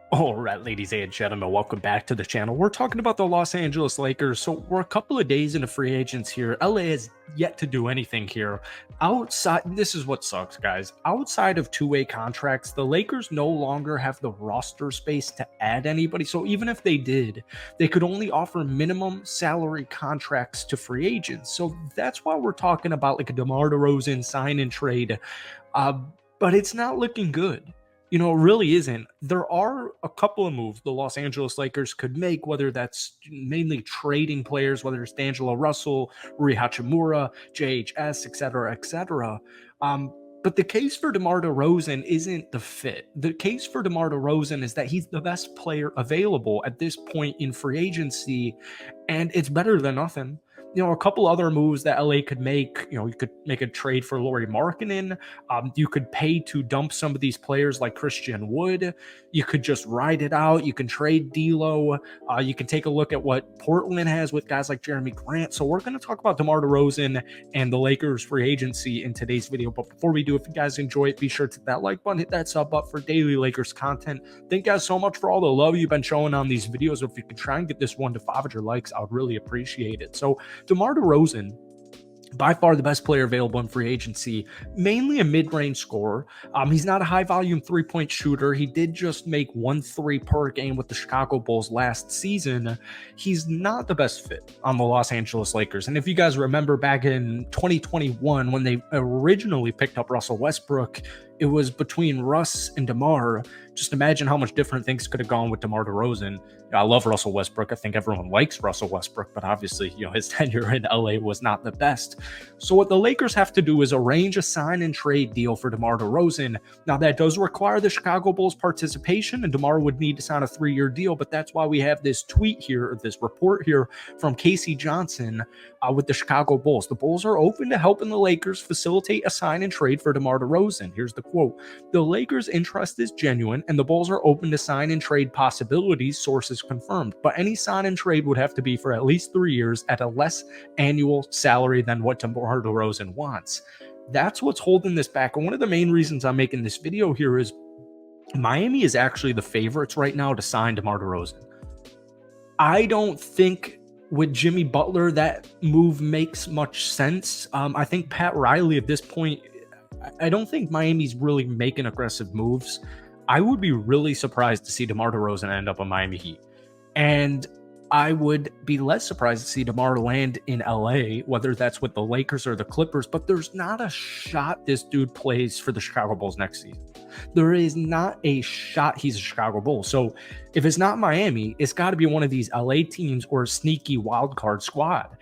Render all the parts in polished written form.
All right, ladies and gentlemen, welcome back to the channel. We're talking about the Los Angeles Lakers. So we're a couple of days into free agents here. LA has yet to do anything here. Outside, this is what sucks, guys. Outside of two-way contracts, the Lakers no longer have the roster space to add anybody. So even if they did, they could only offer minimum salary contracts to free agents. So that's why we're talking about like a DeMar DeRozan sign and trade. Uh, but it's not looking good. You know, it really isn't. There are a couple of moves the Los Angeles Lakers could make, whether that's mainly trading players, whether it's D'Angelo Russell, Rui Hachimura, JHS, et cetera, et cetera. But the case for DeMar DeRozan isn't the fit. The case for DeMar DeRozan is that he's the best player available at this point in free agency, and it's better than nothing. You know, a couple other moves that LA could make. You know, you could make a trade for Lauri Markkanen. You could pay to dump some of these players like Christian Wood. You could just ride it out. You can trade D'Lo. You can take a look at what Portland has with guys like Jeremy Grant. So we're going to talk about DeMar DeRozan and the Lakers free agency in today's video. But before we do, if you guys enjoy it, be sure to hit that like button, hit that sub button for daily Lakers content. Thank you guys so much for all the love you've been showing on these videos. If you could try and get this 1 to 500 likes, I would really appreciate it. So DeMar DeRozan, by far the best player available in free agency, mainly a mid-range scorer. He's not a high-volume three-point shooter. He did just make 1 3 per game with the Chicago Bulls last season. He's not the best fit on the Los Angeles Lakers. And if you guys remember back in 2021, when they originally picked up Russell Westbrook, it was between Russ and DeMar. Just imagine how much different things could have gone with DeMar DeRozan. I love Russell Westbrook. I think everyone likes Russell Westbrook, but obviously, you know, his tenure in LA was not the best. So what the Lakers have to do is arrange a sign and trade deal for DeMar DeRozan. Now that does require the Chicago Bulls participation, and DeMar would need to sign a 3-year deal, but that's why we have this tweet here, or this report here from Casey Johnson with the Chicago Bulls. The Bulls are open to helping the Lakers facilitate a sign and trade for DeMar DeRozan. Here's the quote: "The Lakers' interest is genuine, and the Bulls are open to sign and trade possibilities, sources confirmed. But any sign and trade would have to be for at least 3 years at a less annual salary than what DeMar DeRozan wants." That's what's holding this back. And one of the main reasons I'm making this video here is Miami is actually the favorites right now to sign DeMar DeRozan. I don't think with Jimmy Butler that move makes much sense. I think Pat Riley at this point, I don't think Miami's really making aggressive moves. I would be really surprised to see DeMar DeRozan end up on Miami Heat. And I would be less surprised to see DeMar land in LA, whether that's with the Lakers or the Clippers, but there's not a shot this dude plays for the Chicago Bulls next season. There is not a shot he's a Chicago Bull. So if it's not Miami, it's got to be one of these LA teams or a sneaky wild card squad.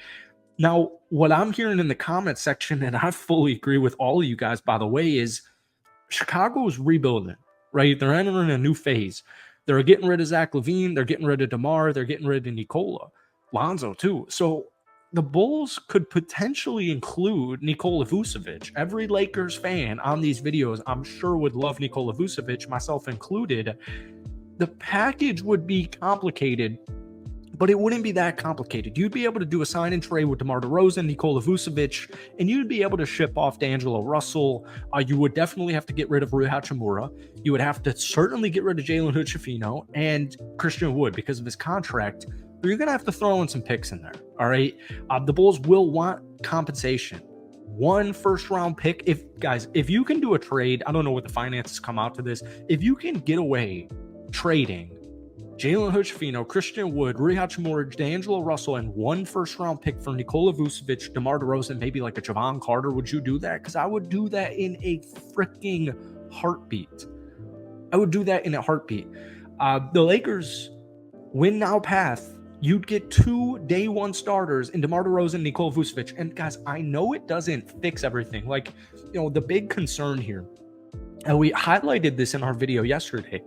Now, what I'm hearing in the comment section, and I fully agree with all of you guys, by the way, is Chicago is rebuilding, right? They're entering a new phase. They're getting rid of Zach LaVine. They're getting rid of DeMar. They're getting rid of Nikola. Lonzo, too. So the Bulls could potentially include Nikola Vucevic. Every Lakers fan on these videos, I'm sure, would love Nikola Vucevic, myself included. The package would be complicated, but it wouldn't be that complicated. You'd be able to do a sign and trade with DeMar DeRozan, Nikola Vucevic, and you'd be able to ship off D'Angelo Russell. You would definitely have to get rid of Rui Hachimura. You would have to certainly get rid of Jalen Hood-Schifino and Christian Wood because of his contract. But you're going to have to throw in some picks in there, all right? The Bulls will want compensation. 1 first-round pick. If you can do a trade, I don't know what the finances come out to this. If you can get away trading Jalen Hood-Schifino, Christian Wood, Rui Hachimura, D'Angelo Russell, and 1 first-round pick for Nikola Vucevic, DeMar DeRozan, maybe like a Javon Carter, would you do that? Because I would do that in a freaking heartbeat. I would do that in a heartbeat. The Lakers win now path. You'd get 2 day 1 starters in DeMar DeRozan, Nikola Vucevic. And guys, I know it doesn't fix everything. Like, you know, the big concern here, and we highlighted this in our video yesterday,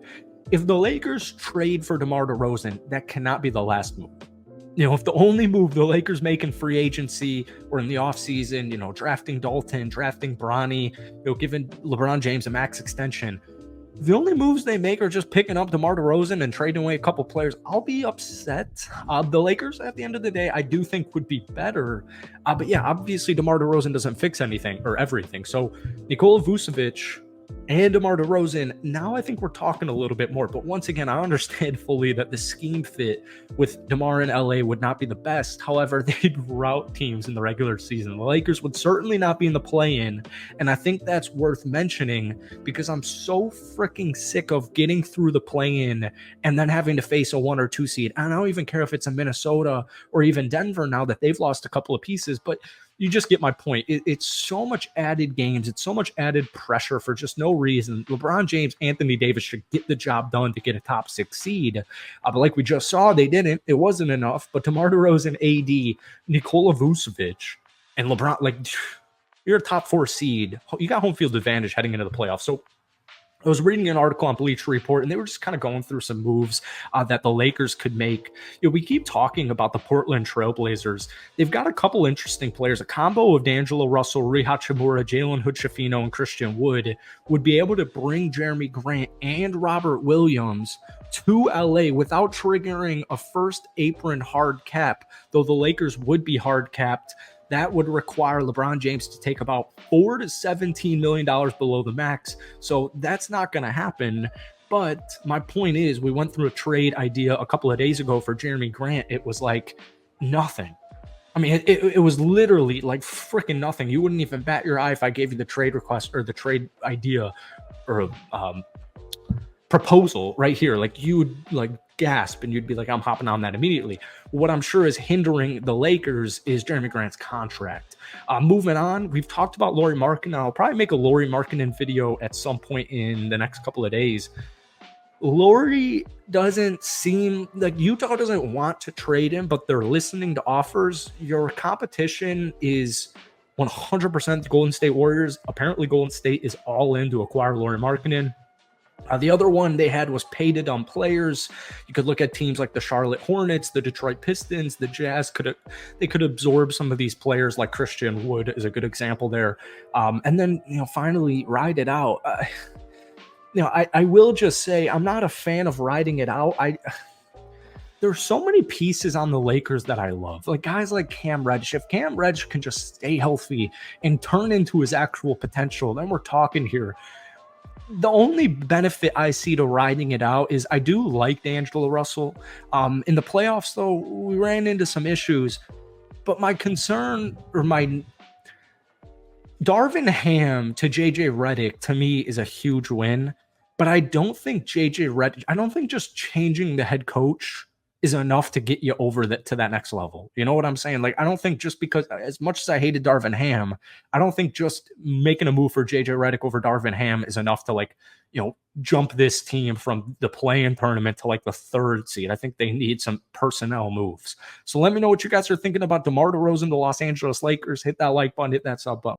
if the Lakers trade for DeMar DeRozan, that cannot be the last move. You know, if the only move the Lakers make in free agency or in the offseason, you know, drafting Dalton, drafting Bronny, you know, giving LeBron James a max extension, the only moves they make are just picking up DeMar DeRozan and trading away a couple players, I'll be upset. The Lakers, at the end of the day, I do think would be better. But yeah, obviously DeMar DeRozan doesn't fix anything or everything. So Nikola Vucevic, and DeMar DeRozan, now I think we're talking a little bit more. But once again, I understand fully that the scheme fit with DeMar in LA would not be the best. However, they'd rout teams in the regular season. The Lakers would certainly not be in the play-in. And I think that's worth mentioning because I'm so freaking sick of getting through the play-in and then having to face a 1 or 2 seed. I don't even care if it's a Minnesota or even Denver now that they've lost a couple of pieces, but you just get my point. It's so much added games. It's so much added pressure for just no reason. LeBron James, Anthony Davis should get the job done to get a top 6 seed. But like we just saw, they didn't. It wasn't enough. But DeMar DeRozan, AD, Nikola Vucevic, and LeBron, like, you're a top 4 seed. You got home field advantage heading into the playoffs. So I was reading an article on Bleacher Report, and they were just kind of going through some moves that the Lakers could make. We keep talking about the Portland Trailblazers. They've got a couple interesting players. A combo of D'Angelo Russell, Rui Hachimura, Jalen Hood-Schifino, and Christian Wood would be able to bring Jeremy Grant and Robert Williams to LA without triggering a first apron hard cap, though the Lakers would be hard capped. That would require LeBron James to take about $4 to $17 million below the max. So that's not going to happen. But my point is, we went through a trade idea a couple of days ago for Jeremy Grant. It was like nothing. I mean, it was literally like freaking nothing. You wouldn't even bat your eye if I gave you the trade request or the trade idea or proposal right here. Like, you would like gasp and you'd be like, I'm hopping on that immediately. What I'm sure is hindering the Lakers is Jeremy Grant's contract. Moving on, we've talked about Lauri Markkanen. I'll probably make a Lauri Markkanen video at some point in the next couple of days. Lauri doesn't seem like Utah doesn't want to trade him, but they're listening to offers. Your competition is 100% the Golden State Warriors. Apparently, Golden State is all in to acquire Lauri Markkanen. The other one they had was paid on players. You could look at teams like the Charlotte Hornets, the Detroit Pistons, the Jazz. They could absorb some of these players, like Christian Wood is a good example there. And then, finally ride it out. I will just say I'm not a fan of riding it out. There's so many pieces on the Lakers that I love. Like guys like Cam Reddish. If Cam Reddish can just stay healthy and turn into his actual potential, then we're talking here. The only benefit I see to riding it out is I do like D'Angelo Russell. In the playoffs, though, we ran into some issues. But my concern, or my Darvin Ham to JJ Redick, to me, is a huge win. But I don't think I don't think just changing the head coach is enough to get you over to that next level. You know what I'm saying? Like, I don't think just because, as much as I hated Darvin Ham, I don't think just making a move for JJ Redick over Darvin Ham is enough to jump this team from the play-in tournament to like the 3rd seed. I think they need some personnel moves. So let me know what you guys are thinking about DeMar DeRozan, the Los Angeles Lakers. Hit that like button, hit that sub button.